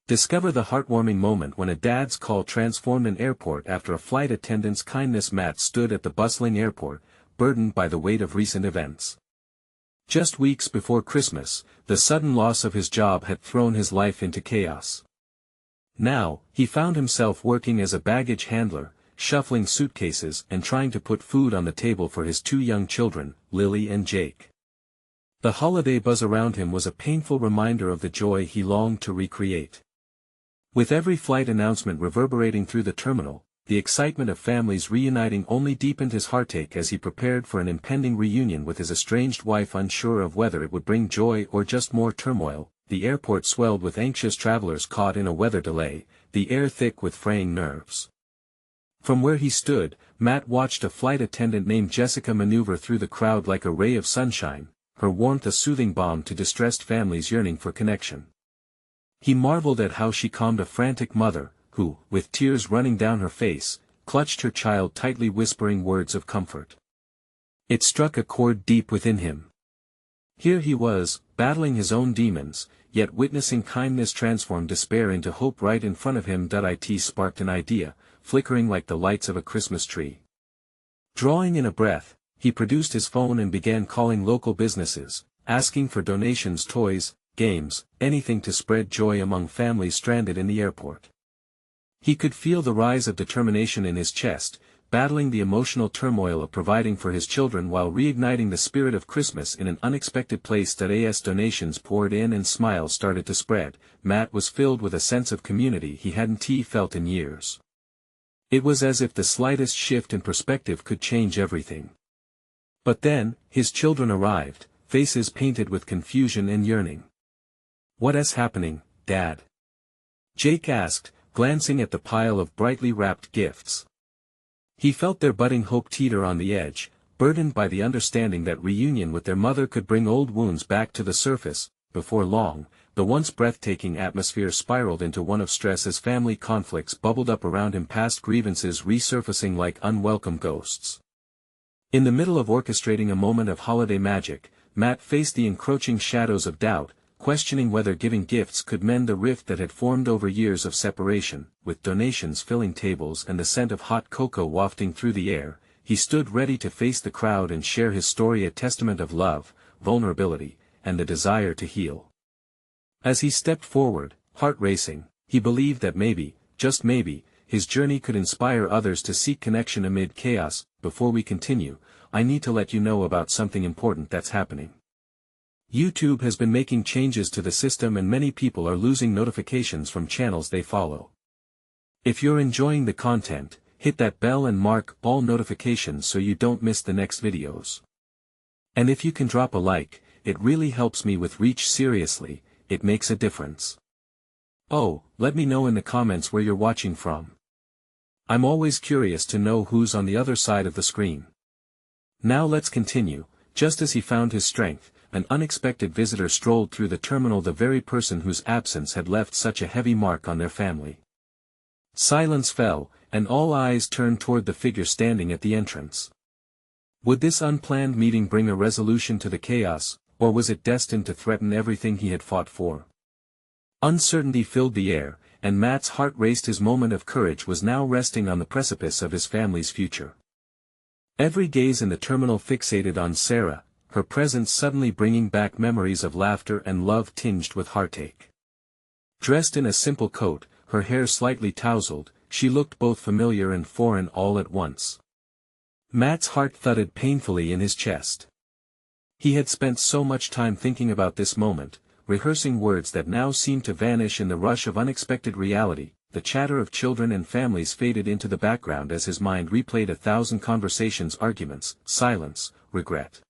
Discover the heartwarming moment when a dad's call transformed an airport after a flight attendant's kindness. Matt stood at the bustling airport, burdened by the weight of recent events. Just weeks before Christmas, the sudden loss of his job had thrown his life into chaos. Now, he found himself working as a baggage handler, shuffling suitcases and trying to put food on the table for his two young children, Lily and Jake. The holiday buzz around him was a painful reminder of the joy he longed to recreate. With every flight announcement reverberating through the terminal, the excitement of families reuniting only deepened his heartache as he prepared for an impending reunion with his estranged wife. Unsure of whether it would bring joy or just more turmoil, the airport swelled with anxious travelers caught in a weather delay, the air thick with fraying nerves. From where he stood, Matt watched a flight attendant named Jessica maneuver through the crowd like a ray of sunshine, her warmth a soothing balm to distressed families yearning for connection. He marveled at how she calmed a frantic mother, who, with tears running down her face, clutched her child tightly, whispering words of comfort. It struck a chord deep within him. Here he was, battling his own demons, yet witnessing kindness transform despair into hope right in front of him. It sparked an idea, flickering like the lights of a Christmas tree. Drawing in a breath, he produced his phone and began calling local businesses, asking for donations, toys, games, anything to spread joy among families stranded in the airport. He could feel the rise of determination in his chest, battling the emotional turmoil of providing for his children while reigniting the spirit of Christmas in an unexpected place. As donations poured in and smiles started to spread, Matt was filled with a sense of community he hadn't felt in years. It was as if the slightest shift in perspective could change everything. But then, his children arrived, faces painted with confusion and yearning. "What is happening, Dad?" Jake asked, glancing at the pile of brightly wrapped gifts. He felt their budding hope teeter on the edge, burdened by the understanding that reunion with their mother could bring old wounds back to the surface. Before long, the once breathtaking atmosphere spiraled into one of stress as family conflicts bubbled up around him, past grievances resurfacing like unwelcome ghosts. In the middle of orchestrating a moment of holiday magic, Matt faced the encroaching shadows of doubt, questioning whether giving gifts could mend the rift that had formed over years of separation. With donations filling tables and the scent of hot cocoa wafting through the air, he stood ready to face the crowd and share his story, a testament of love, vulnerability, and the desire to heal. As he stepped forward, heart racing, he believed that maybe, just maybe, his journey could inspire others to seek connection amid chaos. Before we continue, I need to let you know about something important that's happening. YouTube has been making changes to the system and many people are losing notifications from channels they follow. If you're enjoying the content, hit that bell and mark all notifications so you don't miss the next videos. And if you can drop a like, it really helps me with reach. Seriously, it makes a difference. Oh, let me know in the comments where you're watching from. I'm always curious to know who's on the other side of the screen. Now let's continue. Just as he found his strength, an unexpected visitor strolled through the terminal, the very person whose absence had left such a heavy mark on their family. Silence fell, and all eyes turned toward the figure standing at the entrance. Would this unplanned meeting bring a resolution to the chaos, or was it destined to threaten everything he had fought for? Uncertainty filled the air, and Matt's heart raced. His moment of courage was now resting on the precipice of his family's future. Every gaze in the terminal fixated on Sarah, her presence suddenly bringing back memories of laughter and love tinged with heartache. Dressed in a simple coat, her hair slightly tousled, she looked both familiar and foreign all at once. Matt's heart thudded painfully in his chest. He had spent so much time thinking about this moment, rehearsing words that now seemed to vanish in the rush of unexpected reality. The chatter of children and families faded into the background as his mind replayed 1,000 conversations, arguments, silence, regret.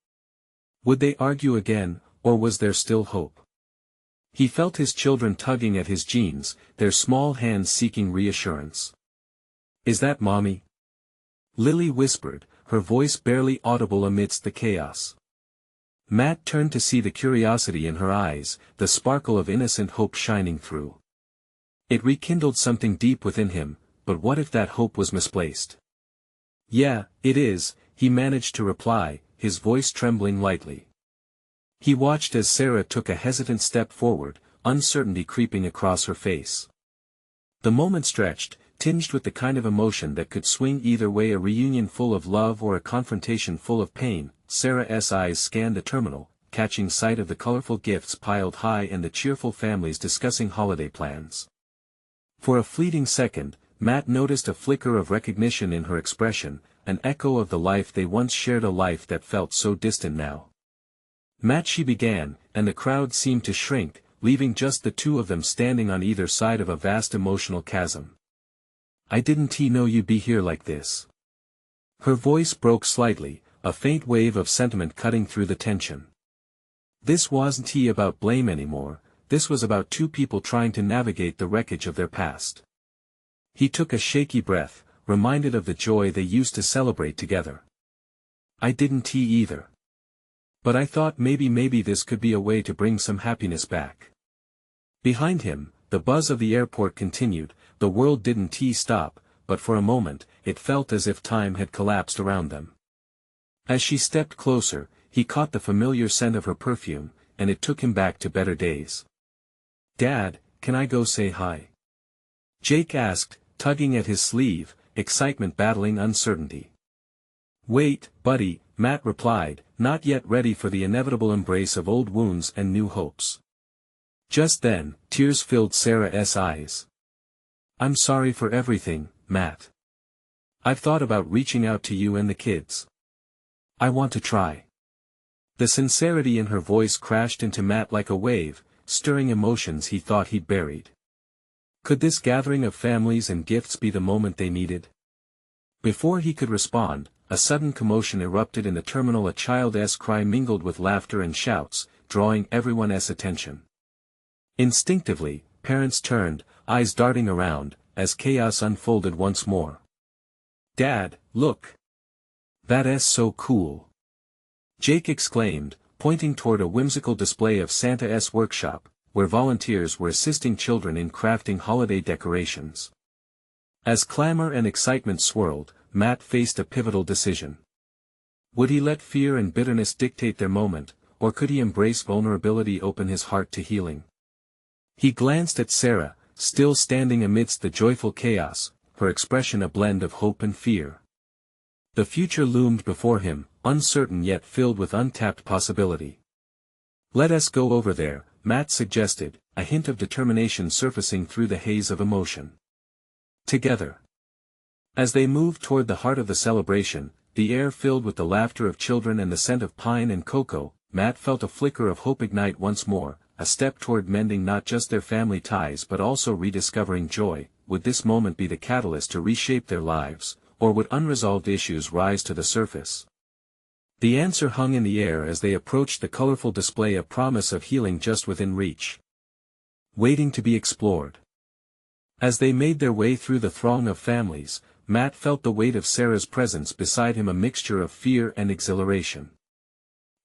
Would they argue again, or was there still hope? He felt his children tugging at his jeans, their small hands seeking reassurance. "Is that Mommy?" Lily whispered, her voice barely audible amidst the chaos. Matt turned to see the curiosity in her eyes, the sparkle of innocent hope shining through. It rekindled something deep within him, but what if that hope was misplaced? "Yeah, it is," he managed to reply, his voice trembling lightly. He watched as Sarah took a hesitant step forward, uncertainty creeping across her face. The moment stretched, tinged with the kind of emotion that could swing either way, a reunion full of love or a confrontation full of pain. Sarah's eyes scanned the terminal, catching sight of the colorful gifts piled high and the cheerful families discussing holiday plans. For a fleeting second, Matt noticed a flicker of recognition in her expression, an echo of the life they once shared, a life that felt so distant now. "Matt," she began, and the crowd seemed to shrink, leaving just the two of them standing on either side of a vast emotional chasm. "I didn't know you'd be here like this." Her voice broke slightly, a faint wave of sentiment cutting through the tension. This wasn't about blame anymore, this was about two people trying to navigate the wreckage of their past. He took a shaky breath, reminded of the joy they used to celebrate together. "I didn't either. But I thought maybe this could be a way to bring some happiness back." Behind him, the buzz of the airport continued. The world didn't stop, but for a moment, it felt as if time had collapsed around them. As she stepped closer, he caught the familiar scent of her perfume, and it took him back to better days. "Dad, can I go say hi?" Jake asked, tugging at his sleeve, excitement battling uncertainty. "Wait, buddy," Matt replied, not yet ready for the inevitable embrace of old wounds and new hopes. Just then, tears filled Sarah's eyes. "I'm sorry for everything, Matt. I've thought about reaching out to you and the kids. I want to try." The sincerity in her voice crashed into Matt like a wave, stirring emotions he thought he'd buried. Could this gathering of families and gifts be the moment they needed? Before he could respond, a sudden commotion erupted in the terminal. A child's cry mingled with laughter and shouts, drawing everyone's attention. Instinctively, parents turned, eyes darting around, as chaos unfolded once more. "Dad, look! That's so cool!" Jake exclaimed, pointing toward a whimsical display of Santa's workshop, where volunteers were assisting children in crafting holiday decorations. As clamor and excitement swirled, Matt faced a pivotal decision. Would he let fear and bitterness dictate their moment, or could he embrace vulnerability, open his heart to healing? He glanced at Sarah, still standing amidst the joyful chaos, her expression a blend of hope and fear. The future loomed before him, uncertain yet filled with untapped possibility. "Let us go over there," Matt suggested, a hint of determination surfacing through the haze of emotion. "Together." As they moved toward the heart of the celebration, the air filled with the laughter of children and the scent of pine and cocoa, Matt felt a flicker of hope ignite once more, a step toward mending not just their family ties but also rediscovering joy. Would this moment be the catalyst to reshape their lives, or would unresolved issues rise to the surface? The answer hung in the air as they approached the colorful display, a promise of healing just within reach, waiting to be explored. As they made their way through the throng of families, Matt felt the weight of Sarah's presence beside him, a mixture of fear and exhilaration.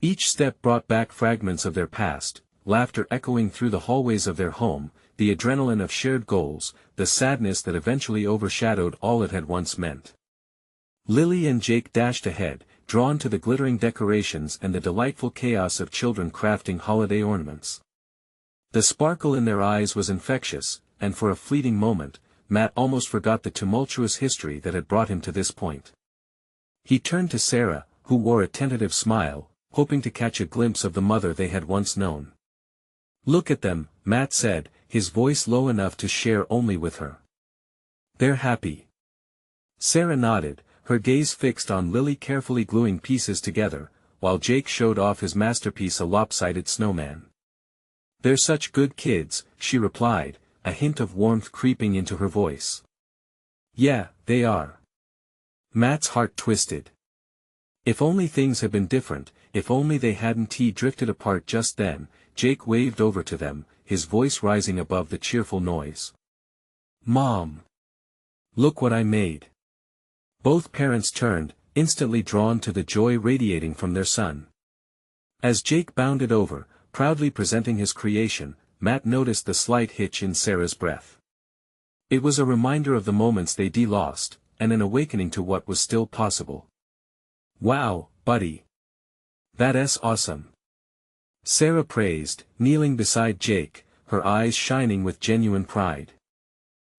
Each step brought back fragments of their past, laughter echoing through the hallways of their home, the adrenaline of shared goals, the sadness that eventually overshadowed all it had once meant. Lily and Jake dashed ahead, drawn to the glittering decorations and the delightful chaos of children crafting holiday ornaments. The sparkle in their eyes was infectious, and for a fleeting moment, Matt almost forgot the tumultuous history that had brought him to this point. He turned to Sarah, who wore a tentative smile, hoping to catch a glimpse of the mother they had once known. "Look at them," Matt said, his voice low enough to share only with her. "They're happy." Sarah nodded, her gaze fixed on Lily carefully gluing pieces together, while Jake showed off his masterpiece, a lopsided snowman. "They're such good kids," she replied, a hint of warmth creeping into her voice. "Yeah, they are." Matt's heart twisted. If only things had been different, if only they hadn't drifted apart just then. Jake waved over to them, his voice rising above the cheerful noise. "Mom! Look what I made." Both parents turned, instantly drawn to the joy radiating from their son. As Jake bounded over, proudly presenting his creation, Matt noticed the slight hitch in Sarah's breath. It was a reminder of the moments they'd lost, and an awakening to what was still possible. "Wow, buddy! That's awesome!" Sarah praised, kneeling beside Jake, her eyes shining with genuine pride.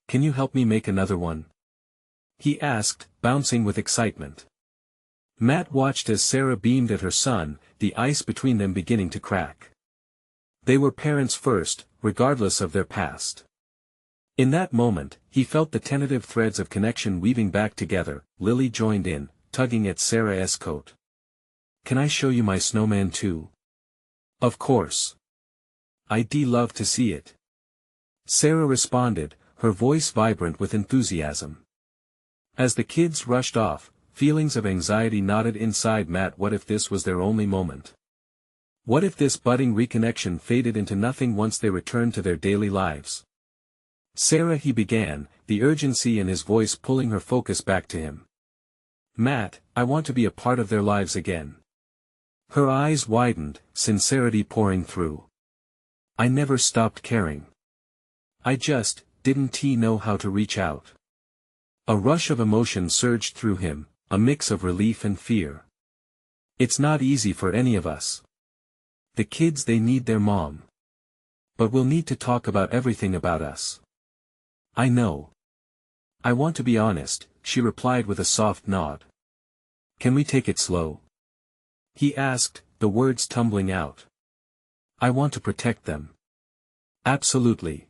"Can you help me make another one?" he asked, bouncing with excitement. Matt watched as Sarah beamed at her son, the ice between them beginning to crack. They were parents first, regardless of their past. In that moment, he felt the tentative threads of connection weaving back together. Lily joined in, tugging at Sarah's coat. "Can I show you my snowman too?" "Of course. I'd love to see it," Sarah responded, her voice vibrant with enthusiasm. As the kids rushed off, feelings of anxiety knotted inside Matt. What if this was their only moment? What if this budding reconnection faded into nothing once they returned to their daily lives? "Sarah," he began, the urgency in his voice pulling her focus back to him. "Matt, I want to be a part of their lives again." Her eyes widened, sincerity pouring through. "I never stopped caring. I just didn't know how to reach out." A rush of emotion surged through him, a mix of relief and fear. "It's not easy for any of us. The kids, they need their mom. But we'll need to talk about everything about us." "I know. I want to be honest," she replied with a soft nod. "Can we take it slow?" he asked, the words tumbling out. "I want to protect them." "Absolutely."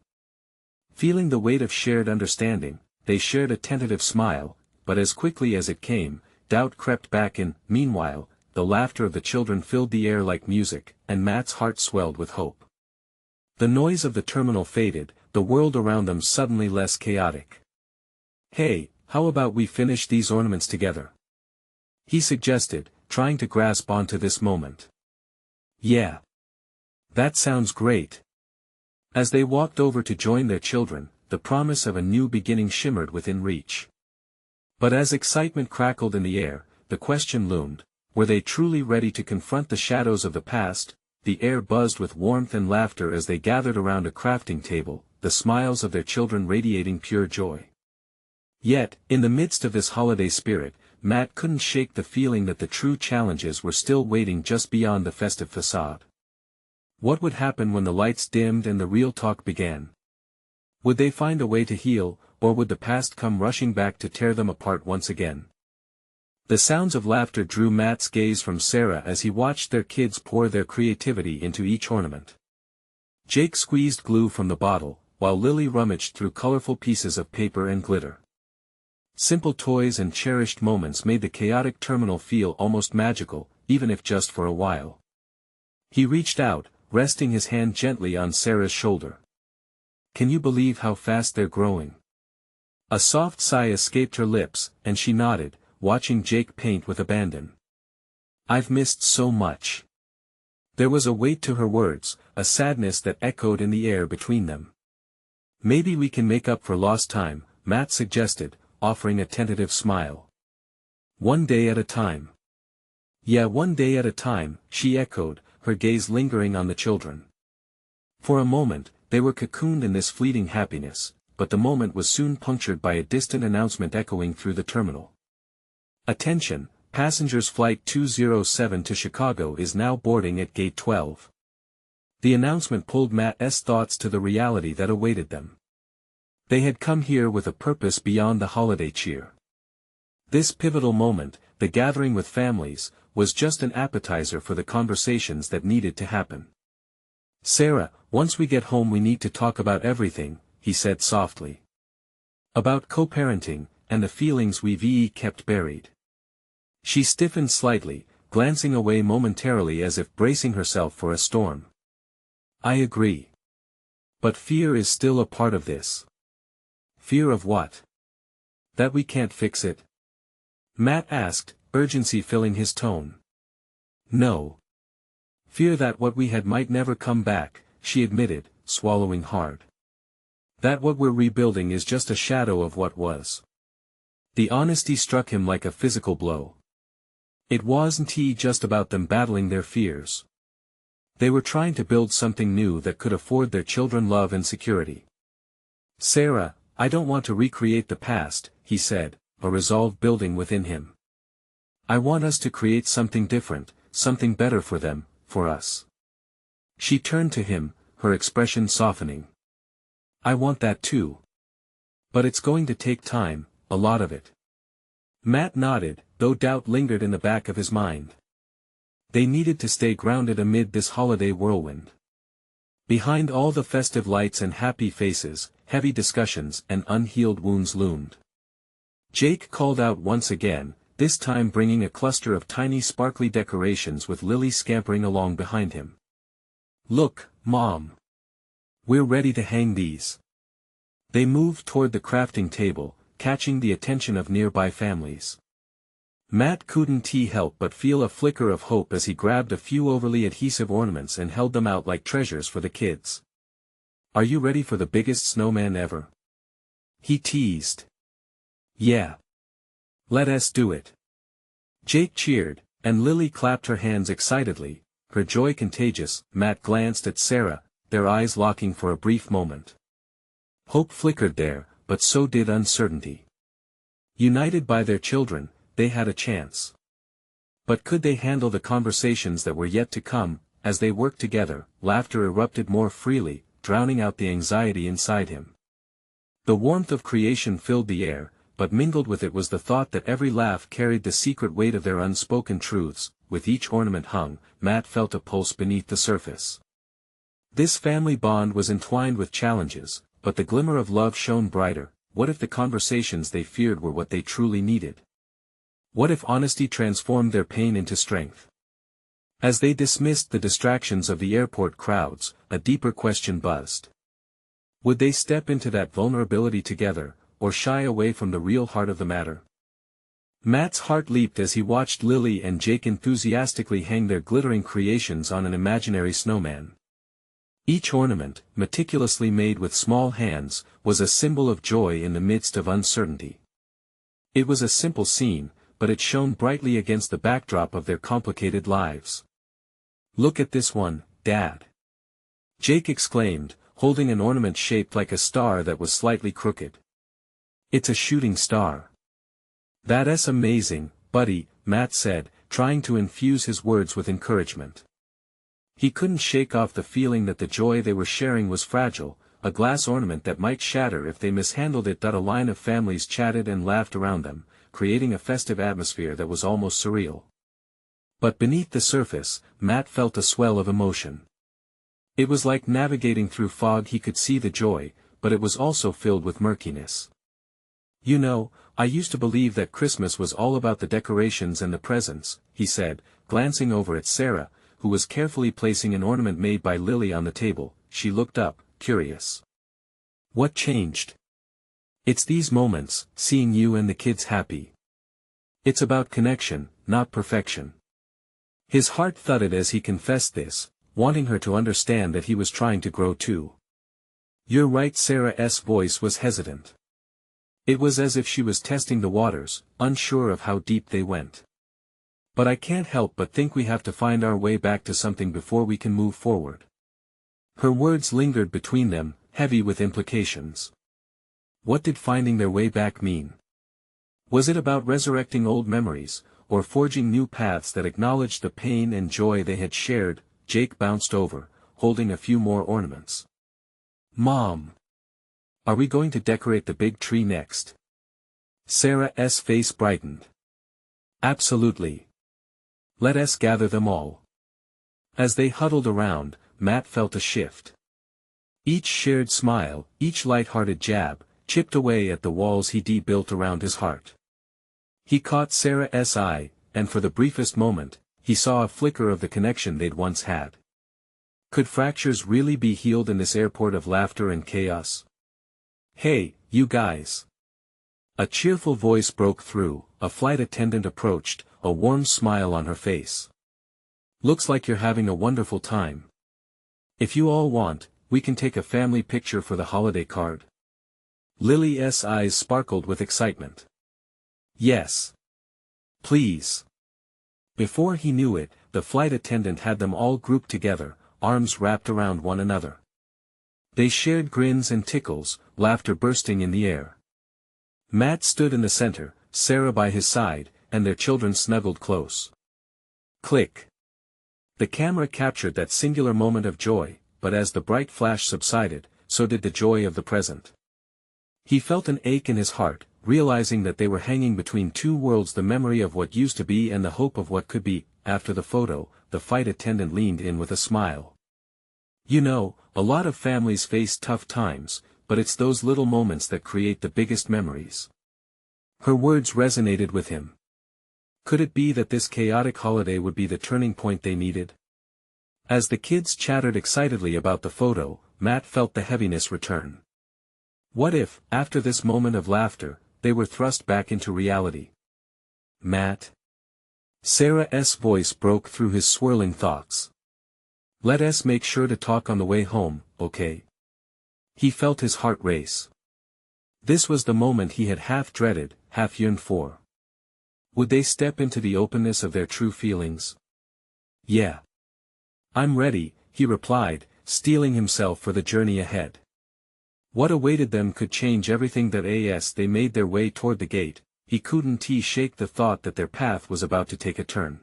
Feeling the weight of shared understanding, they shared a tentative smile, but as quickly as it came, doubt crept back in. Meanwhile, the laughter of the children filled the air like music, and Matt's heart swelled with hope. The noise of the terminal faded, the world around them suddenly less chaotic. "Hey, how about we finish these ornaments together?" he suggested, trying to grasp onto this moment. "Yeah. That sounds great." As they walked over to join their children, the promise of a new beginning shimmered within reach. But as excitement crackled in the air, the question loomed: were they truly ready to confront the shadows of the past? The air buzzed with warmth and laughter as they gathered around a crafting table, the smiles of their children radiating pure joy. Yet, in the midst of this holiday spirit, Matt couldn't shake the feeling that the true challenges were still waiting just beyond the festive facade. What would happen when the lights dimmed and the real talk began? Would they find a way to heal, or would the past come rushing back to tear them apart once again? The sounds of laughter drew Matt's gaze from Sarah as he watched their kids pour their creativity into each ornament. Jake squeezed glue from the bottle, while Lily rummaged through colorful pieces of paper and glitter. Simple toys and cherished moments made the chaotic terminal feel almost magical, even if just for a while. He reached out, resting his hand gently on Sarah's shoulder. "Can you believe how fast they're growing?" A soft sigh escaped her lips, and she nodded, watching Jake paint with abandon. "I've missed so much." There was a weight to her words, a sadness that echoed in the air between them. "Maybe we can make up for lost time," Matt suggested, offering a tentative smile. "One day at a time." "Yeah, one day at a time," she echoed, her gaze lingering on the children. For a moment, they were cocooned in this fleeting happiness, but the moment was soon punctured by a distant announcement echoing through the terminal. "Attention, passengers, Flight 207 to Chicago is now boarding at Gate 12. The announcement pulled Matt's thoughts to the reality that awaited them. They had come here with a purpose beyond the holiday cheer. This pivotal moment, the gathering with families, was just an appetizer for the conversations that needed to happen. "Sarah, once we get home we need to talk about everything," he said softly. "About co-parenting, and the feelings we've kept buried." She stiffened slightly, glancing away momentarily as if bracing herself for a storm. "I agree. But fear is still a part of this." "Fear of what?" "That we can't fix it?" Matt asked, urgency filling his tone. "No. Fear that what we had might never come back," she admitted, swallowing hard. "That what we're rebuilding is just a shadow of what was." The honesty struck him like a physical blow. It wasn't just about them battling their fears. They were trying to build something new that could afford their children love and security. "Sarah, I don't want to recreate the past," he said, a resolve building within him. "I want us to create something different, something better for them, for us." She turned to him, her expression softening. I want that too. But it's going to take time, a lot of it. Matt nodded, though doubt lingered in the back of his mind. They needed to stay grounded amid this holiday whirlwind. Behind all the festive lights and happy faces, heavy discussions and unhealed wounds loomed. Jake called out once again, this time bringing a cluster of tiny sparkly decorations with Lily scampering along behind him. Look, Mom. We're ready to hang these. They moved toward the crafting table, catching the attention of nearby families. Matt couldn't help but feel a flicker of hope as he grabbed a few overly adhesive ornaments and held them out like treasures for the kids. Are you ready for the biggest snowman ever? He teased. Yeah. Let us do it. Jake cheered, and Lily clapped her hands excitedly, her joy contagious. Matt glanced at Sarah, their eyes locking for a brief moment. Hope flickered there, but so did uncertainty. United by their children, they had a chance. But could they handle the conversations that were yet to come? As they worked together, laughter erupted more freely, drowning out the anxiety inside him. The warmth of creation filled the air, but mingled with it was the thought that every laugh carried the secret weight of their unspoken truths. With each ornament hung, Matt felt a pulse beneath the surface. This family bond was entwined with challenges, but the glimmer of love shone brighter. What if the conversations they feared were what they truly needed? What if honesty transformed their pain into strength? As they dismissed the distractions of the airport crowds, a deeper question buzzed. Would they step into that vulnerability together, or shy away from the real heart of the matter? Matt's heart leaped as he watched Lily and Jake enthusiastically hang their glittering creations on an imaginary snowman. Each ornament, meticulously made with small hands, was a symbol of joy in the midst of uncertainty. It was a simple scene, but it shone brightly against the backdrop of their complicated lives. Look at this one, Dad. Jake exclaimed, holding an ornament shaped like a star that was slightly crooked. It's a shooting star. That's amazing, buddy, Matt said, trying to infuse his words with encouragement. He couldn't shake off the feeling that the joy they were sharing was fragile, a glass ornament that might shatter if they mishandled it. A line of families chatted and laughed around them, creating a festive atmosphere that was almost surreal. But beneath the surface, Matt felt a swell of emotion. It was like navigating through fog. He could see the joy, but it was also filled with murkiness. You know, I used to believe that Christmas was all about the decorations and the presents, he said, glancing over at Sarah, who was carefully placing an ornament made by Lily on the table. She looked up, curious. What changed? It's these moments, seeing you and the kids happy. It's about connection, not perfection. His heart thudded as he confessed this, wanting her to understand that he was trying to grow too. You're right. Sarah's voice was hesitant. It was as if she was testing the waters, unsure of how deep they went. But I can't help but think we have to find our way back to something before we can move forward. Her words lingered between them, heavy with implications. What did finding their way back mean? Was it about resurrecting old memories, or forging new paths that acknowledged the pain and joy they had shared? Jake bounced over, holding a few more ornaments. Mom! Are we going to decorate the big tree next? Sarah's face brightened. Absolutely. Let us gather them all. As they huddled around, Matt felt a shift. Each shared smile, each light-hearted jab, chipped away at the walls he built around his heart. He caught Sarah's eye, and for the briefest moment, he saw a flicker of the connection they'd once had. Could fractures really be healed in this airport of laughter and chaos? Hey, you guys! A cheerful voice broke through. A flight attendant approached, a warm smile on her face. Looks like you're having a wonderful time. If you all want, we can take a family picture for the holiday card. Lily's eyes sparkled with excitement. Yes. Please. Before he knew it, the flight attendant had them all grouped together, arms wrapped around one another. They shared grins and tickles, laughter bursting in the air. Matt stood in the center, Sarah by his side, and their children snuggled close. Click. The camera captured that singular moment of joy, but as the bright flash subsided, so did the joy of the present. He felt an ache in his heart, realizing that they were hanging between two worlds, the memory of what used to be and the hope of what could be. After the photo, the flight attendant leaned in with a smile. "You know, a lot of families face tough times, but it's those little moments that create the biggest memories." Her words resonated with him. Could it be that this chaotic holiday would be the turning point they needed? As the kids chattered excitedly about the photo, Matt felt the heaviness return. What if, after this moment of laughter, they were thrust back into reality? "Matt?" Sarah's voice broke through his swirling thoughts. "Let us make sure to talk on the way home, okay?" He felt his heart race. This was the moment he had half dreaded, half yearned for. Would they step into the openness of their true feelings? "Yeah. I'm ready," he replied, steeling himself for the journey ahead. What awaited them could change everything. That as they made their way toward the gate, he couldn't shake the thought that their path was about to take a turn.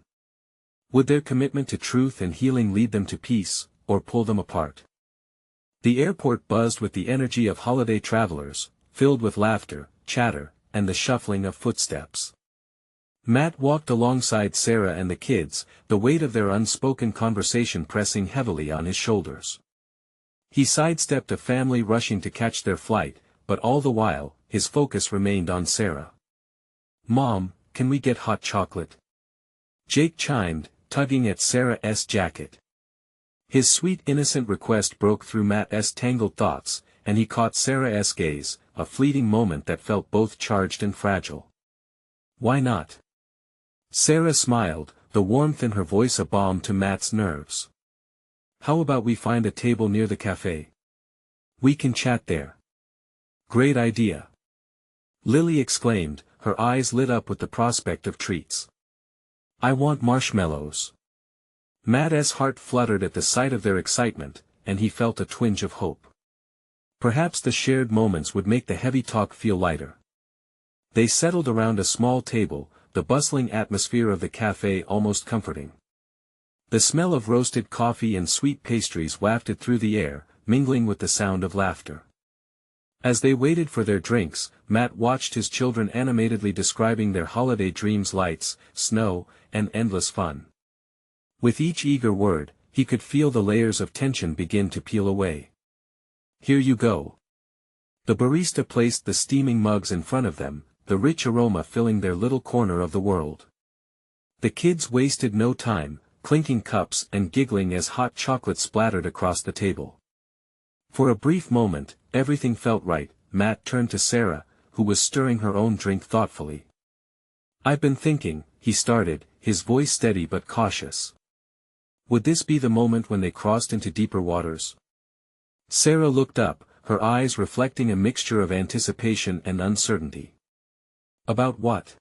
Would their commitment to truth and healing lead them to peace, or pull them apart? The airport buzzed with the energy of holiday travelers, filled with laughter, chatter, and the shuffling of footsteps. Matt walked alongside Sarah and the kids, the weight of their unspoken conversation pressing heavily on his shoulders. He sidestepped a family rushing to catch their flight, but all the while, his focus remained on Sarah. "Mom, can we get hot chocolate?" Jake chimed, tugging at Sarah's jacket. His sweet innocent request broke through Matt's tangled thoughts, and he caught Sarah's gaze, a fleeting moment that felt both charged and fragile. "Why not?" Sarah smiled, the warmth in her voice a balm to Matt's nerves. "How about we find a table near the cafe? We can chat there." "Great idea!" Lily exclaimed, her eyes lit up with the prospect of treats. "I want marshmallows." Matt's heart fluttered at the sight of their excitement, and he felt a twinge of hope. Perhaps the shared moments would make the heavy talk feel lighter. They settled around a small table, the bustling atmosphere of the cafe almost comforting. The smell of roasted coffee and sweet pastries wafted through the air, mingling with the sound of laughter. As they waited for their drinks, Matt watched his children animatedly describing their holiday dreams: lights, snow, and endless fun. With each eager word, he could feel the layers of tension begin to peel away. "Here you go." The barista placed the steaming mugs in front of them, the rich aroma filling their little corner of the world. The kids wasted no time, clinking cups and giggling as hot chocolate splattered across the table. For a brief moment, everything felt right. Matt turned to Sarah, who was stirring her own drink thoughtfully. "I've been thinking," he started, his voice steady but cautious. Would this be the moment when they crossed into deeper waters? Sarah looked up, her eyes reflecting a mixture of anticipation and uncertainty. "About what?"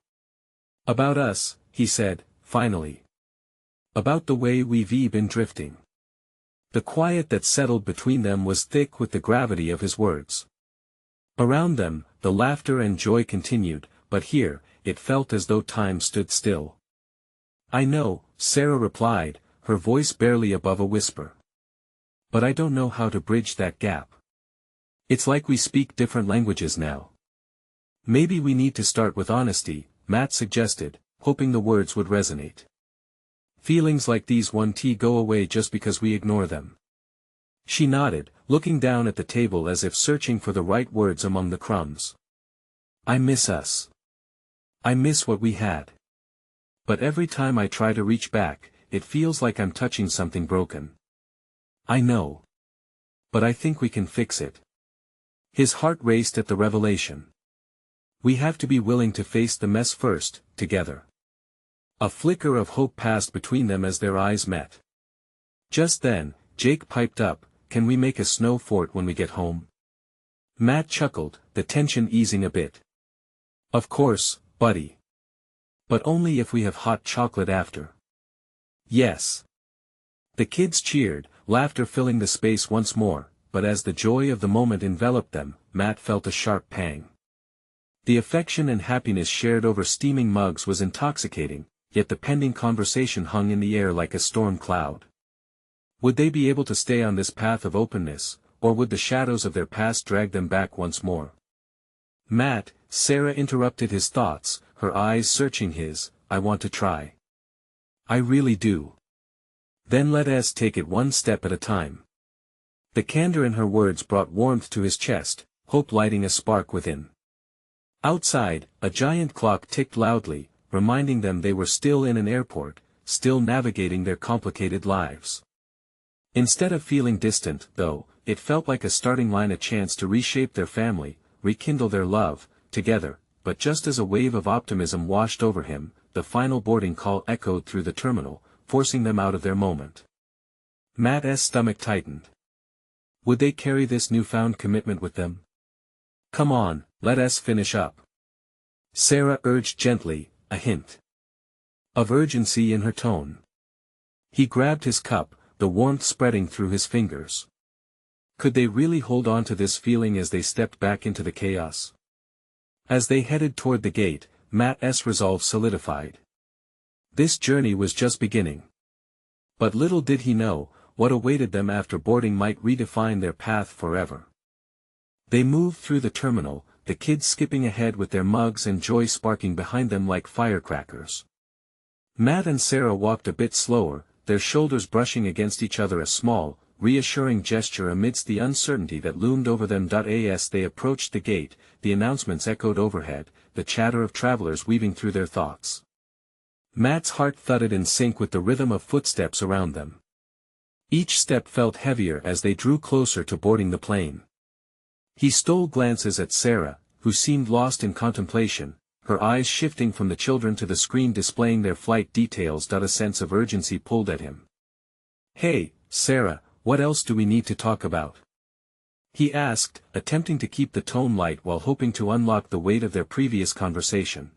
"About us," he said, finally. "About the way we've been drifting." The quiet that settled between them was thick with the gravity of his words. Around them, the laughter and joy continued, but here, it felt as though time stood still. "I know," Sarah replied, her voice barely above a whisper. "But I don't know how to bridge that gap. It's like we speak different languages now." "Maybe we need to start with honesty," Matt suggested, hoping the words would resonate. "Feelings like these won't go away just because we ignore them." She nodded, looking down at the table as if searching for the right words among the crumbs. "I miss us. I miss what we had. But every time I try to reach back, it feels like I'm touching something broken." "I know. But I think we can fix it." His heart raced at the revelation. "We have to be willing to face the mess first, together." A flicker of hope passed between them as their eyes met. Just then, Jake piped up, "Can we make a snow fort when we get home?" Matt chuckled, the tension easing a bit. "Of course, buddy. But only if we have hot chocolate after." "Yes." The kids cheered, laughter filling the space once more, but as the joy of the moment enveloped them, Matt felt a sharp pang. The affection and happiness shared over steaming mugs was intoxicating, yet the pending conversation hung in the air like a storm cloud. Would they be able to stay on this path of openness, or would the shadows of their past drag them back once more? Matt, Sarah interrupted his thoughts, her eyes searching his. I want to try. I really do. Then let us take it one step at a time. The candor in her words brought warmth to his chest, hope lighting a spark within. Outside, a giant clock ticked loudly, reminding them they were still in an airport, still navigating their complicated lives. Instead of feeling distant, though, it felt like a starting line, a chance to reshape their family, rekindle their love, together. But just as a wave of optimism washed over him, the final boarding call echoed through the terminal, forcing them out of their moment. Matt's stomach tightened. Would they carry this newfound commitment with them? Come on, let us finish up. Sarah urged gently, a hint of urgency in her tone. He grabbed his cup, the warmth spreading through his fingers. Could they really hold on to this feeling as they stepped back into the chaos? As they headed toward the gate, Matt's resolve solidified. This journey was just beginning. But little did he know, what awaited them after boarding might redefine their path forever. They moved through the terminal, the kids skipping ahead with their mugs and joy sparking behind them like firecrackers. Matt and Sarah walked a bit slower, their shoulders brushing against each other, a small, reassuring gesture amidst the uncertainty that loomed over them. As they approached the gate, the announcements echoed overhead, the chatter of travelers weaving through their thoughts. Matt's heart thudded in sync with the rhythm of footsteps around them. Each step felt heavier as they drew closer to boarding the plane. He stole glances at Sarah, who seemed lost in contemplation, her eyes shifting from the children to the screen displaying their flight details. A sense of urgency pulled at him. Hey, Sarah, what else do we need to talk about? He asked, attempting to keep the tone light while hoping to unlock the weight of their previous conversation.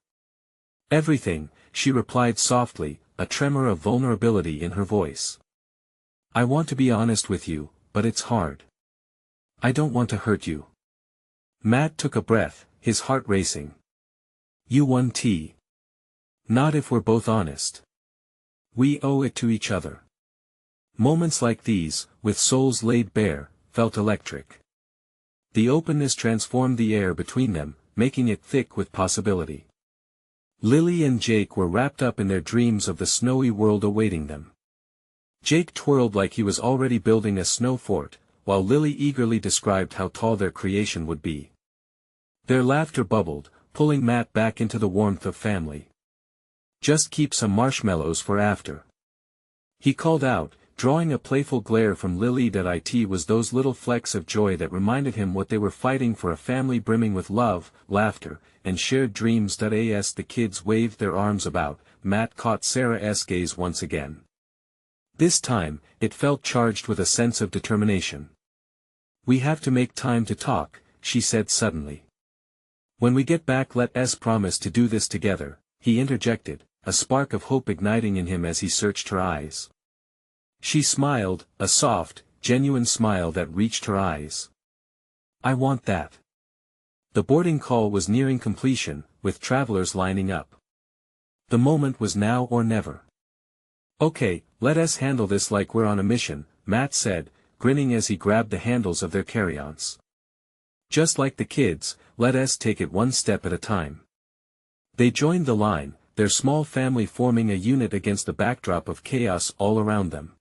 Everything, she replied softly, a tremor of vulnerability in her voice. I want to be honest with you, but it's hard. I don't want to hurt you. Matt took a breath, his heart racing. You won't. Not if we're both honest. We owe it to each other. Moments like these, with souls laid bare, felt electric. The openness transformed the air between them, making it thick with possibility. Lily and Jake were wrapped up in their dreams of the snowy world awaiting them. Jake twirled like he was already building a snow fort, while Lily eagerly described how tall their creation would be. Their laughter bubbled, pulling Matt back into the warmth of family. Just keep some marshmallows for after. He called out, drawing a playful glare from Lily. It was those little flecks of joy that reminded him what they were fighting for, a family brimming with love, laughter, and shared dreams. As the kids waved their arms about, Matt caught Sarah's gaze once again. This time, it felt charged with a sense of determination. We have to make time to talk, she said suddenly. When we get back, let us promise to do this together, he interjected, a spark of hope igniting in him as he searched her eyes. She smiled, a soft, genuine smile that reached her eyes. I want that. The boarding call was nearing completion, with travelers lining up. The moment was now or never. Okay, let us handle this like we're on a mission, Matt said, grinning as he grabbed the handles of their carry-ons. Just like the kids, let us take it one step at a time. They joined the line, their small family forming a unit against the backdrop of chaos all around them.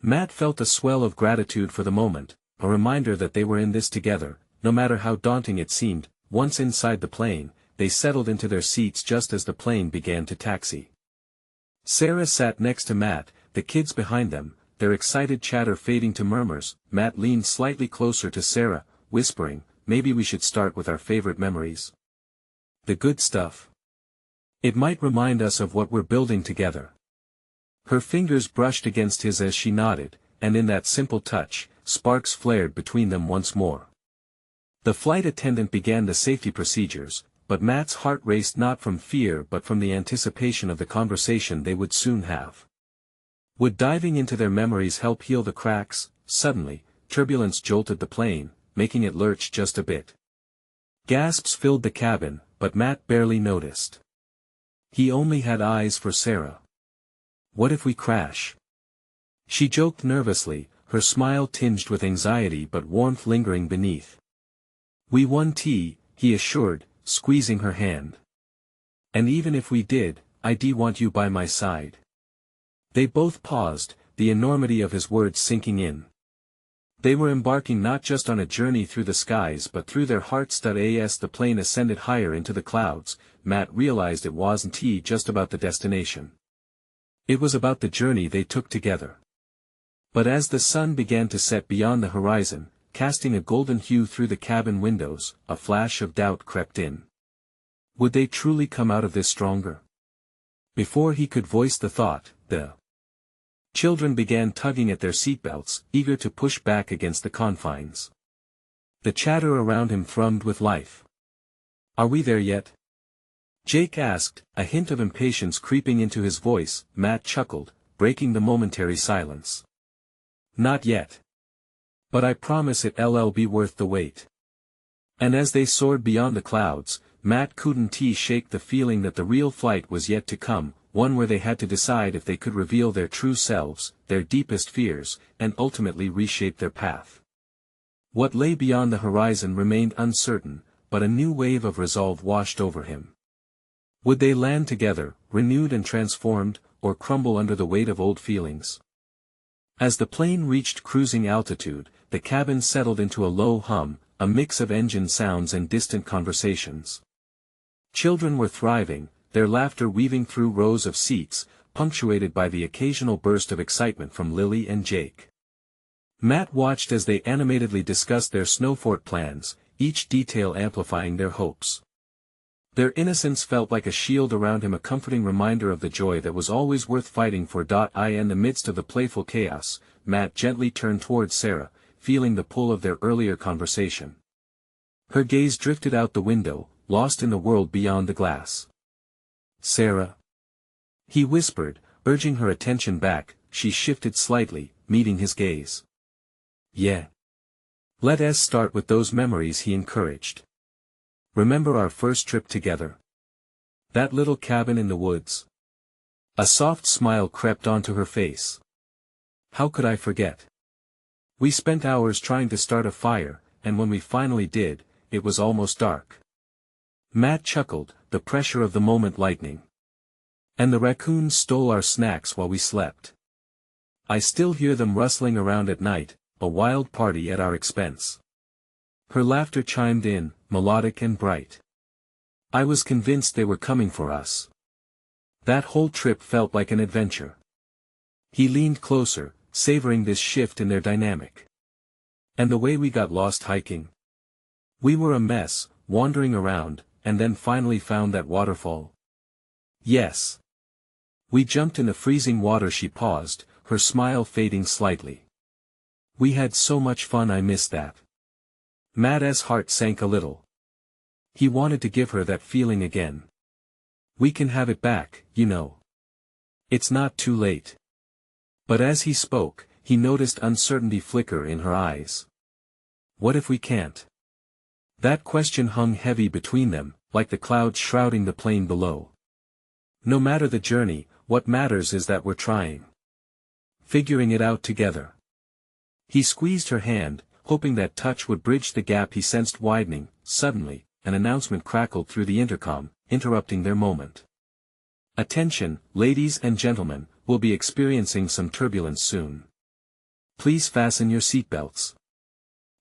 Matt felt a swell of gratitude for the moment, a reminder that they were in this together, no matter how daunting it seemed. Once inside the plane, they settled into their seats just as the plane began to taxi. Sarah sat next to Matt, the kids behind them, their excited chatter fading to murmurs. Matt leaned slightly closer to Sarah, whispering, maybe we should start with our favorite memories. The good stuff. It might remind us of what we're building together. Her fingers brushed against his as she nodded, and in that simple touch, sparks flared between them once more. The flight attendant began the safety procedures, but Matt's heart raced not from fear but from the anticipation of the conversation they would soon have. Would diving into their memories help heal the cracks? Suddenly, turbulence jolted the plane, making it lurch just a bit. Gasps filled the cabin, but Matt barely noticed. He only had eyes for Sarah. What if we crash? She joked nervously, her smile tinged with anxiety but warmth lingering beneath. "We won tea," he assured, squeezing her hand. "And even if we did, I do want you by my side." They both paused, the enormity of his words sinking in. They were embarking not just on a journey through the skies but through their hearts. As the plane ascended higher into the clouds, Matt realized it wasn't just about the destination. It was about the journey they took together. But as the sun began to set beyond the horizon, casting a golden hue through the cabin windows, a flash of doubt crept in. Would they truly come out of this stronger? Before he could voice the thought, the children began tugging at their seatbelts, eager to push back against the confines. The chatter around him thrummed with life. "Are we there yet?" Jake asked, a hint of impatience creeping into his voice. Matt chuckled, breaking the momentary silence. "Not yet. But I promise it'll be worth the wait." And as they soared beyond the clouds, Matt couldn't shake the feeling that the real flight was yet to come, one where they had to decide if they could reveal their true selves, their deepest fears, and ultimately reshape their path. What lay beyond the horizon remained uncertain, but a new wave of resolve washed over him. Would they land together, renewed and transformed, or crumble under the weight of old feelings? As the plane reached cruising altitude, the cabin settled into a low hum, a mix of engine sounds and distant conversations. Children were thriving, their laughter weaving through rows of seats, punctuated by the occasional burst of excitement from Lily and Jake. Matt watched as they animatedly discussed their snowfort plans, each detail amplifying their hopes. Their innocence felt like a shield around him, a comforting reminder of the joy that was always worth fighting for. In the midst of the playful chaos, Matt gently turned towards Sarah, feeling the pull of their earlier conversation. Her gaze drifted out the window, lost in the world beyond the glass. "Sarah?" he whispered, urging her attention back. She shifted slightly, meeting his gaze. "Yeah. Let us start with those memories," he encouraged. "Remember our first trip together? That little cabin in the woods?" A soft smile crept onto her face. "How could I forget? We spent hours trying to start a fire, and when we finally did, it was almost dark." Matt chuckled, the pressure of the moment lightening. "And the raccoons stole our snacks while we slept. I still hear them rustling around at night, a wild party at our expense." Her laughter chimed in, melodic and bright. "I was convinced they were coming for us. That whole trip felt like an adventure." He leaned closer, savoring this shift in their dynamic. "And the way we got lost hiking. We were a mess, wandering around, and then finally found that waterfall." "Yes. We jumped in the freezing water." She paused, her smile fading slightly. "We had so much fun. I miss that." Matt's heart sank a little. He wanted to give her that feeling again. "We can have it back, you know. It's not too late." But as he spoke, he noticed uncertainty flicker in her eyes. "What if we can't?" That question hung heavy between them, like the clouds shrouding the plain below. "No matter the journey, what matters is that we're trying. Figuring it out together." He squeezed her hand, hoping that touch would bridge the gap he sensed widening. Suddenly, an announcement crackled through the intercom, interrupting their moment. "Attention, ladies and gentlemen, we'll be experiencing some turbulence soon. Please fasten your seatbelts."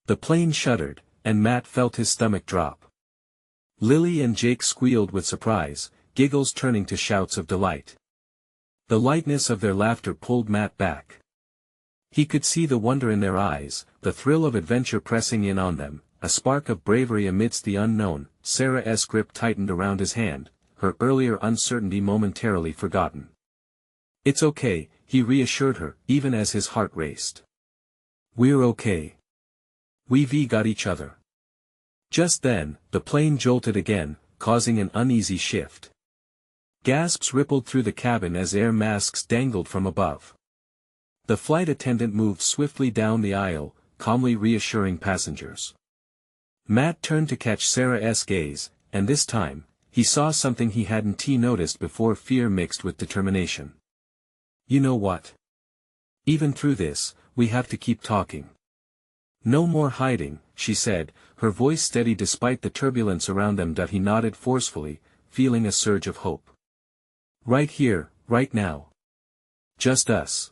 The plane shuddered, and Matt felt his stomach drop. Lily and Jake squealed with surprise, giggles turning to shouts of delight. The lightness of their laughter pulled Matt back. He could see the wonder in their eyes, the thrill of adventure pressing in on them, a spark of bravery amidst the unknown. Sarah's grip tightened around his hand, her earlier uncertainty momentarily forgotten. "It's okay," he reassured her, even as his heart raced. "We're okay. We've got each other." Just then, the plane jolted again, causing an uneasy shift. Gasps rippled through the cabin as air masks dangled from above. The flight attendant moved swiftly down the aisle, calmly reassuring passengers. Matt turned to catch Sarah's gaze, and this time, he saw something he hadn't noticed before: fear mixed with determination. "You know what? Even through this, we have to keep talking. No more hiding, she said, her voice steady despite the turbulence around them. He nodded forcefully, feeling a surge of hope. Right here, right now. Just us.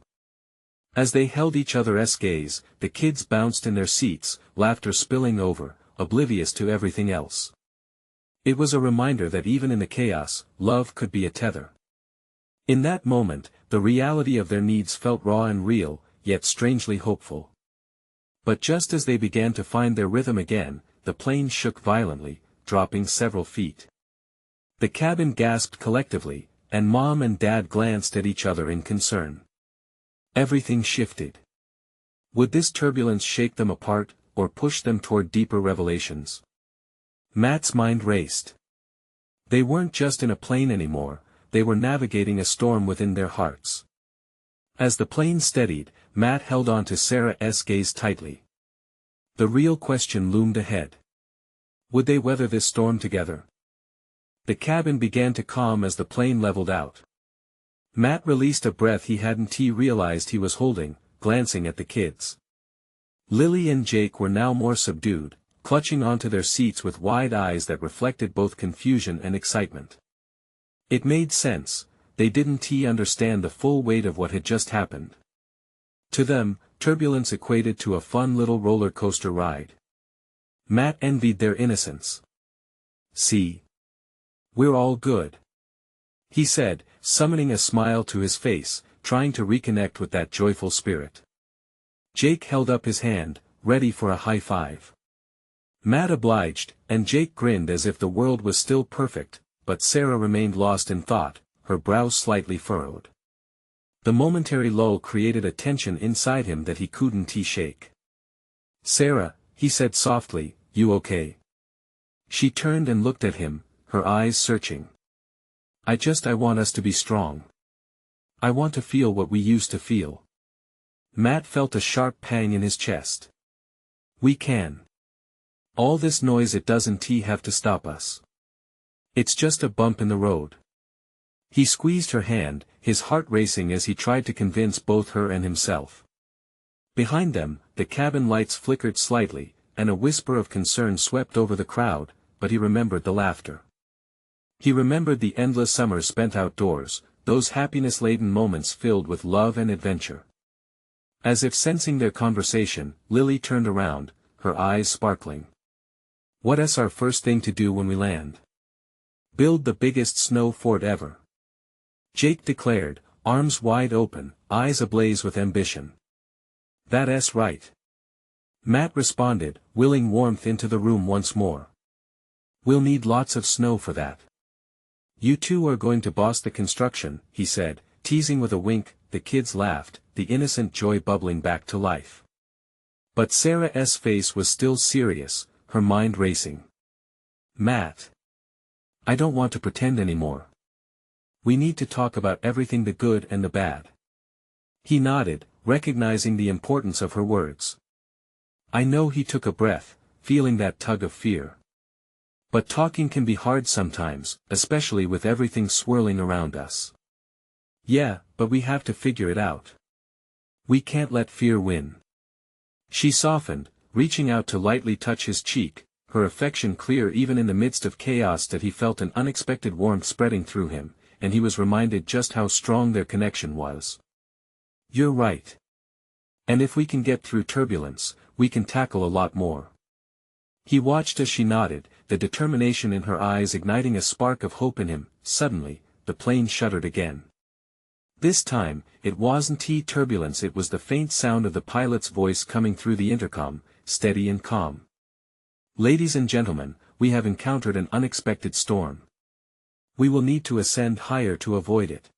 As they held each other's gaze, the kids bounced in their seats, laughter spilling over, oblivious to everything else. It was a reminder that even in the chaos, love could be a tether. In that moment, the reality of their needs felt raw and real, yet strangely hopeful. But just as they began to find their rhythm again, the plane shook violently, dropping several feet. The cabin gasped collectively, and Mom and Dad glanced at each other in concern. Everything shifted. Would this turbulence shake them apart, or push them toward deeper revelations? Matt's mind raced. They weren't just in a plane anymore, they were navigating a storm within their hearts. As the plane steadied, Matt held on to Sarah's gaze tightly. The real question loomed ahead. Would they weather this storm together? The cabin began to calm as the plane leveled out. Matt released a breath he hadn't realized he was holding, glancing at the kids. Lily and Jake were now more subdued, clutching onto their seats with wide eyes that reflected both confusion and excitement. It made sense, they didn't understand the full weight of what had just happened. To them, turbulence equated to a fun little roller coaster ride. Matt envied their innocence. "See? We're all good," he said, summoning a smile to his face, trying to reconnect with that joyful spirit. Jake held up his hand, ready for a high five. Matt obliged, and Jake grinned as if the world was still perfect, but Sarah remained lost in thought, her brows slightly furrowed. The momentary lull created a tension inside him that he couldn't shake. "Sarah," he said softly, "you okay?" She turned and looked at him, her eyes searching. I want us to be strong. I want to feel what we used to feel." Matt felt a sharp pang in his chest. "We can. All this noise, it doesn't have to stop us. It's just a bump in the road." He squeezed her hand, his heart racing as he tried to convince both her and himself. Behind them, the cabin lights flickered slightly, and a whisper of concern swept over the crowd, but he remembered the laughter. He remembered the endless summers spent outdoors, those happiness-laden moments filled with love and adventure. As if sensing their conversation, Lily turned around, her eyes sparkling. "What's our first thing to do when we land?" "Build the biggest snow fort ever," Jake declared, arms wide open, eyes ablaze with ambition. "That's right," Matt responded, willing warmth into the room once more. "We'll need lots of snow for that." "You two are going to boss the construction," he said, teasing with a wink. The kids laughed, the innocent joy bubbling back to life. But Sarah's face was still serious, her mind racing. "Matt, I don't want to pretend anymore. We need to talk about everything, the good and the bad." He nodded, recognizing the importance of her words. "I know." He took a breath, feeling that tug of fear. "But talking can be hard sometimes, especially with everything swirling around us." "Yeah, but we have to figure it out. We can't let fear win." She softened, reaching out to lightly touch his cheek, her affection clear even in the midst of chaos. That he felt an unexpected warmth spreading through him, and he was reminded just how strong their connection was. "You're right. And if we can get through turbulence, we can tackle a lot more." He watched as she nodded, the determination in her eyes igniting a spark of hope in him. Suddenly, the plane shuddered again. This time, it wasn't turbulence, it was the faint sound of the pilot's voice coming through the intercom, steady and calm. "Ladies and gentlemen, we have encountered an unexpected storm. We will need to ascend higher to avoid it.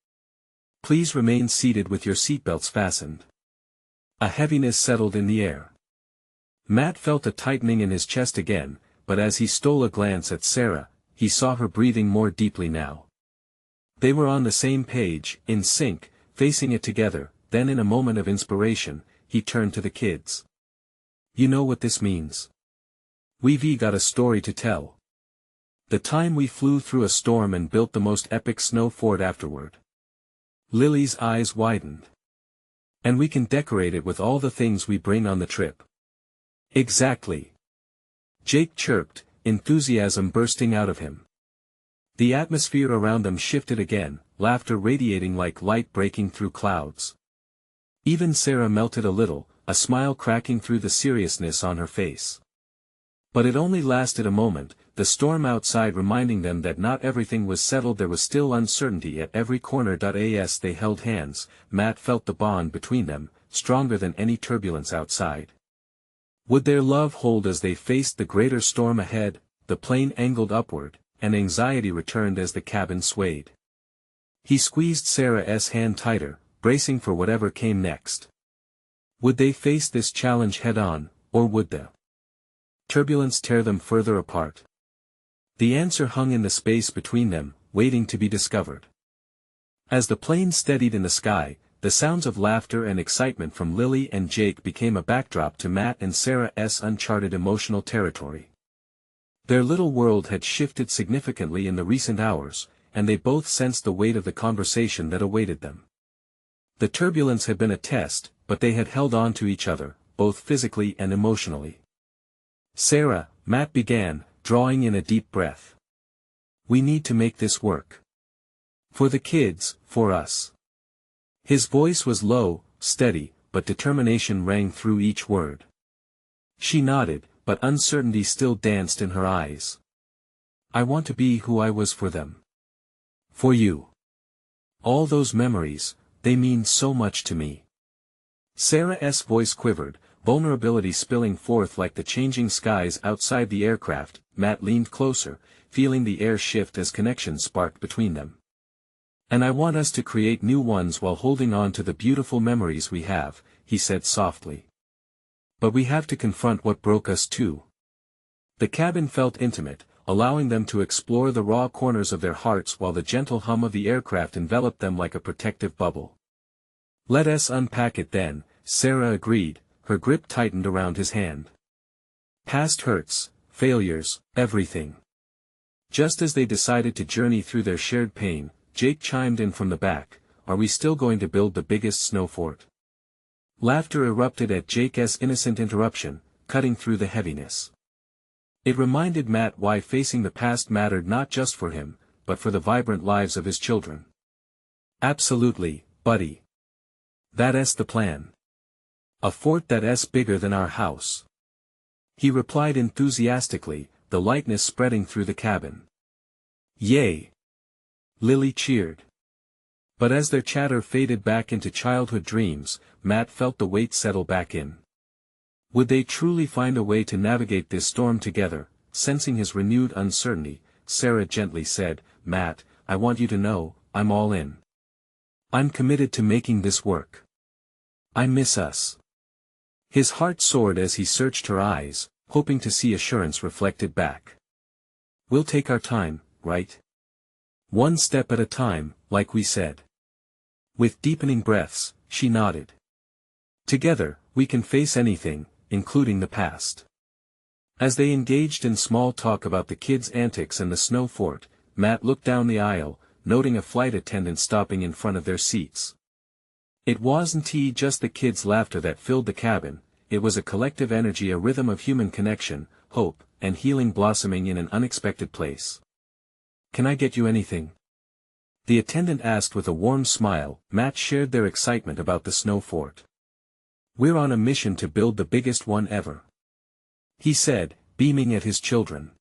Please remain seated with your seatbelts fastened." A heaviness settled in the air. Matt felt a tightening in his chest again, but as he stole a glance at Sarah, he saw her breathing more deeply now. They were on the same page, in sync, facing it together. Then in a moment of inspiration, he turned to the kids. "You know what this means? We've got a story to tell. The time we flew through a storm and built the most epic snow fort afterward." Lily's eyes widened. And we can decorate it with all the things we bring on the trip. Exactly. Jake chirped, enthusiasm bursting out of him. The atmosphere around them shifted again, laughter radiating like light breaking through clouds. Even Sarah melted a little, a smile cracking through the seriousness on her face. But it only lasted a moment, the storm outside reminding them that not everything was settled. There was still uncertainty at every corner. As they held hands, Matt felt the bond between them, stronger than any turbulence outside. Would their love hold as they faced the greater storm ahead? The plane angled upward, and anxiety returned as the cabin swayed. He squeezed Sarah's hand tighter, bracing for whatever came next. Would they face this challenge head-on, or would the turbulence tear them further apart? The answer hung in the space between them, waiting to be discovered. As the plane steadied in the sky, the sounds of laughter and excitement from Lily and Jake became a backdrop to Matt and Sarah's uncharted emotional territory. Their little world had shifted significantly in the recent hours, and they both sensed the weight of the conversation that awaited them. The turbulence had been a test, but they had held on to each other, both physically and emotionally. Sarah, Matt began, drawing in a deep breath. We need to make this work. For the kids, for us. His voice was low, steady, but determination rang through each word. She nodded, but uncertainty still danced in her eyes. I want to be who I was for them. For you. All those memories, they mean so much to me. Sarah's voice quivered, vulnerability spilling forth like the changing skies outside the aircraft. Matt leaned closer, feeling the air shift as connection sparked between them. And I want us to create new ones while holding on to the beautiful memories we have, he said softly. But we have to confront what broke us too. The cabin felt intimate, allowing them to explore the raw corners of their hearts while the gentle hum of the aircraft enveloped them like a protective bubble. Let us unpack it then, Sarah agreed, her grip tightened around his hand. Past hurts, failures, everything. Just as they decided to journey through their shared pain, Jake chimed in from the back, are we still going to build the biggest snow fort? Laughter erupted at Jake's innocent interruption, cutting through the heaviness. It reminded Matt why facing the past mattered not just for him, but for the vibrant lives of his children. Absolutely, buddy. That's the plan. A fort that's bigger than our house. He replied enthusiastically, the lightness spreading through the cabin. Yay! Lily cheered. But as their chatter faded back into childhood dreams, Matt felt the weight settle back in. Would they truly find a way to navigate this storm together? Sensing his renewed uncertainty, Sarah gently said, Matt, I want you to know, I'm all in. I'm committed to making this work. I miss us. His heart soared as he searched her eyes, hoping to see assurance reflected back. We'll take our time, right? One step at a time, like we said. With deepening breaths, she nodded. Together, we can face anything, including the past. As they engaged in small talk about the kids' antics and the snow fort, Matt looked down the aisle, noting a flight attendant stopping in front of their seats. It wasn't just the kids' laughter that filled the cabin, it was a collective energy, a rhythm of human connection, hope, and healing blossoming in an unexpected place. Can I get you anything? The attendant asked with a warm smile. Matt shared their excitement about the snow fort. We're on a mission to build the biggest one ever. He said, beaming at his children.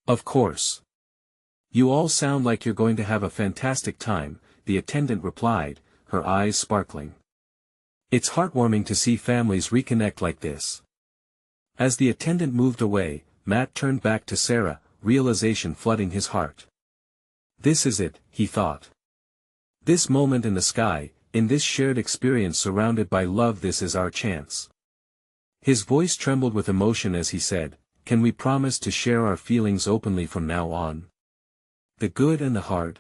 Of course. You all sound like you're going to have a fantastic time, the attendant replied, her eyes sparkling. It's heartwarming to see families reconnect like this. As the attendant moved away, Matt turned back to Sarah, realization flooding his heart. This is it, he thought. This moment in the sky, in this shared experience surrounded by love, this is our chance. His voice trembled with emotion as he said, can we promise to share our feelings openly from now on? The good and the hard?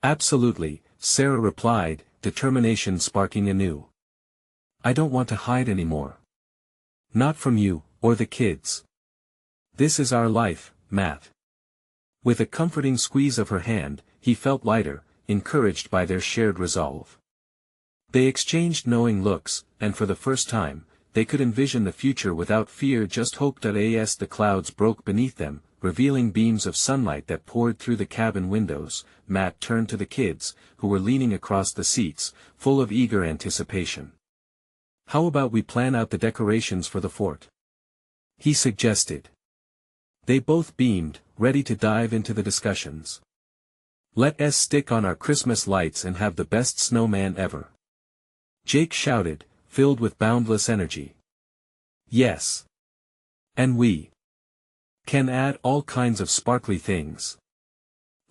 Absolutely, Sarah replied, determination sparking anew. I don't want to hide anymore. Not from you, or the kids. This is our life, Matt. With a comforting squeeze of her hand, he felt lighter, encouraged by their shared resolve. They exchanged knowing looks, and for the first time, they could envision the future without fear, just hope. As the clouds broke beneath them, revealing beams of sunlight that poured through the cabin windows, Matt turned to the kids, who were leaning across the seats, full of eager anticipation. "How about we plan out the decorations for the fort?" he suggested. They both beamed, ready to dive into the discussions. "Let's stick on our Christmas lights and have the best snowman ever," Jake shouted, filled with boundless energy. "Yes. And we can add all kinds of sparkly things,"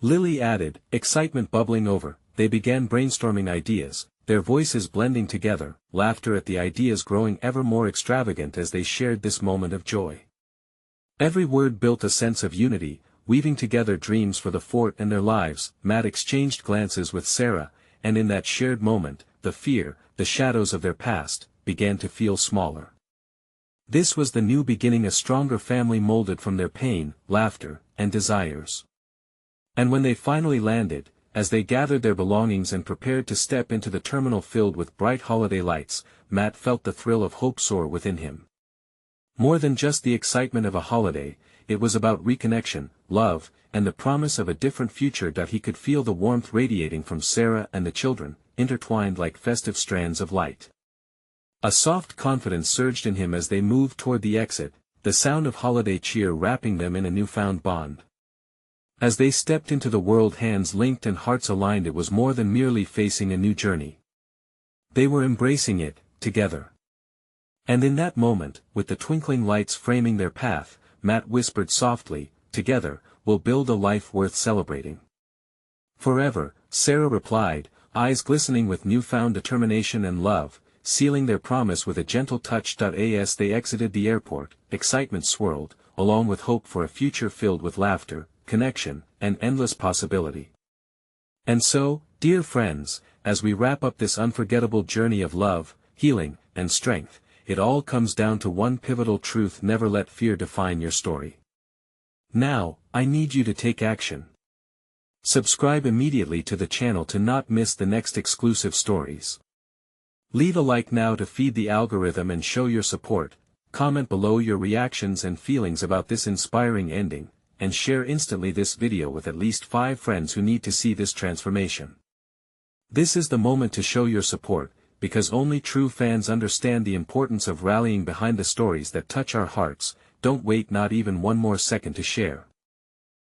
Lily added, excitement bubbling over. They began brainstorming ideas, their voices blending together, laughter at the ideas growing ever more extravagant as they shared this moment of joy. Every word built a sense of unity, weaving together dreams for the fort and their lives. Matt exchanged glances with Sarah, and in that shared moment, the fear, the shadows of their past, began to feel smaller. This was the new beginning, a stronger family molded from their pain, laughter, and desires. And when they finally landed, as they gathered their belongings and prepared to step into the terminal filled with bright holiday lights, Matt felt the thrill of hope soar within him. More than just the excitement of a holiday, it was about reconnection, love, and the promise of a different future. He could feel the warmth radiating from Sarah and the children, intertwined like festive strands of light. A soft confidence surged in him as they moved toward the exit, the sound of holiday cheer wrapping them in a newfound bond. As they stepped into the world, hands linked and hearts aligned, it was more than merely facing a new journey. They were embracing it, together. And in that moment, with the twinkling lights framing their path, Matt whispered softly, "Together, we'll build a life worth celebrating." "Forever," Sarah replied, eyes glistening with newfound determination and love, sealing their promise with a gentle touch. As they exited the airport, excitement swirled, along with hope for a future filled with laughter, connection, and endless possibility. And so, dear friends, as we wrap up this unforgettable journey of love, healing, and strength, it all comes down to one pivotal truth: never let fear define your story. Now, I need you to take action. Subscribe immediately to the channel to not miss the next exclusive stories. Leave a like now to feed the algorithm and show your support. Comment below your reactions and feelings about this inspiring ending, and share instantly this video with at least 5 friends who need to see this transformation. This is the moment to show your support, because only true fans understand the importance of rallying behind the stories that touch our hearts. Don't wait not even one more second to share.